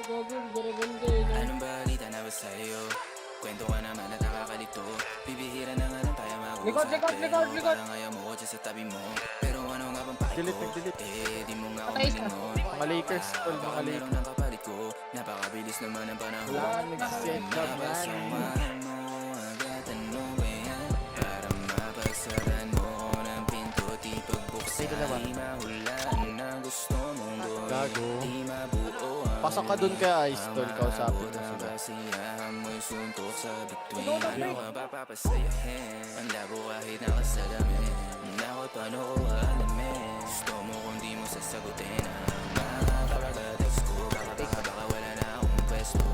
Gogo, garagan ka eh. Anong balita na ba sa'yo? Kwento ka naman at nakakalito. Bibihira na nga lang tayo Likod, mag-uusap. likod, likod, likod. Parang ayaw mo ko dyan sa tabi mo. Pero ano nga bang pake Delete, ko? delete. Di mo nga ako Patay isa. malingon. Mga Lakers, tol, mga Baka Lakers. meron ng kapalit ko. Napakabilis naman ang panahon. Wala kang nag-set up yan. Napasawahan mo agad ano ba yan? Para mapagsaran mo ko ng pinto. Di pagbuksan, Dito naman. di mahulaan na gusto mong gawin. Gago. Di mabuo ang Pasok ka dun kay Ice, tol. Kausapin mo sila. kasiyahan mo'y suntok sa bituin. Ano ka ba papasayahin? Ang labo kahit nakasalamin. Nakot paano ko alamin? Gusto mo kung di mo sasagutin ang mga kapag-text ko. Baka wala na akong pwesto.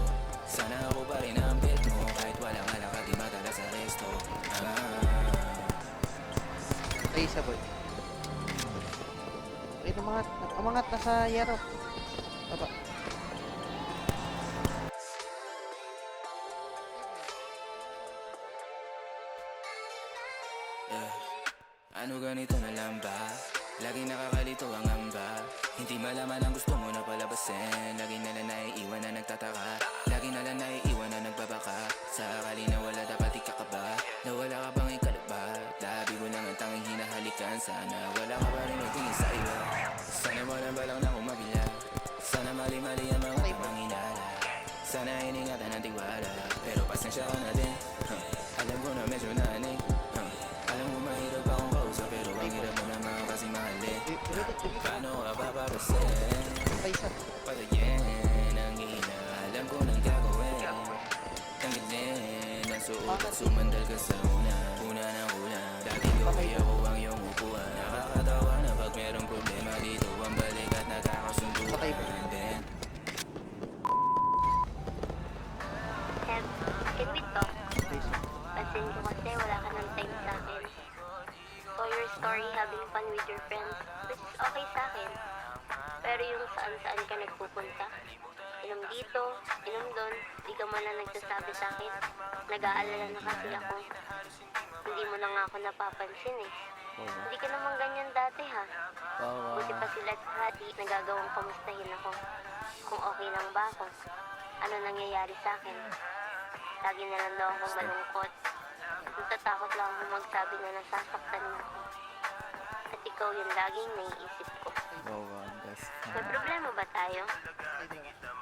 Sana ako pa rin ang bet mo. Kahit walang alak at di madala sa resto. Ay, isa boy. Ay, umangat na sa yero. Baba. Ano ganito na lang ba? Laging nakakalito ang amba. Hindi malaman ang gusto mo na palabasin. Lagi na lang naiiwan na nagtataka. Lagi na lang naiiwan na nagbabaka. Sa akali na wala dapat ikakaba. Na wala ka bang ikalabat. Labi ko lang ang tanging hinahalikan. Sana wala ka pa rin magtingin sa iba. Sana walang balak na kumabila. Sana mali-mali ang mga tamang hinala. Sana iningatan ang tiwala. Pero pasensya ka na din. Alam ko na medyo nanik. Alam mo mahirap akong kausap. Pero ang hirap mo naman kasi mahalin. Paano ka papapasin? Ay, isa. Patayin ang hina. Alam ko nang gagawin. Tanggalin ang suot at sumandal ka sa una. Una ng una. Dati gawin ako ang iyong upuan. Nakakatawa na pag merong problema dito. Ang balik at nagkakasunduan. Patay ba? Then, Have, can we talk? Ay, isa. Pansin ko kasi wala ka ng time sa akin. So your story having fun with your friends, which is okay sa akin. Pero yung saan-saan ka nagpupunta, inom dito, inom doon, di ka man lang nagsasabi sa akin. Nag-aalala na kasi ako. Hindi mo na nga ako napapansin eh. Hindi ka naman ganyan dati ha. Buti pa sila at Hati, nagagawang kamustahin ako. Kung okay lang ba ako, ano nangyayari sa akin. Lagi na lang daw akong malungkot. Natatakot lang akong magsabi na nasasaktan na ako. At ikaw yung laging naiisip ko. Wow, wow, best. May problema ba tayo? Ay, dalawa.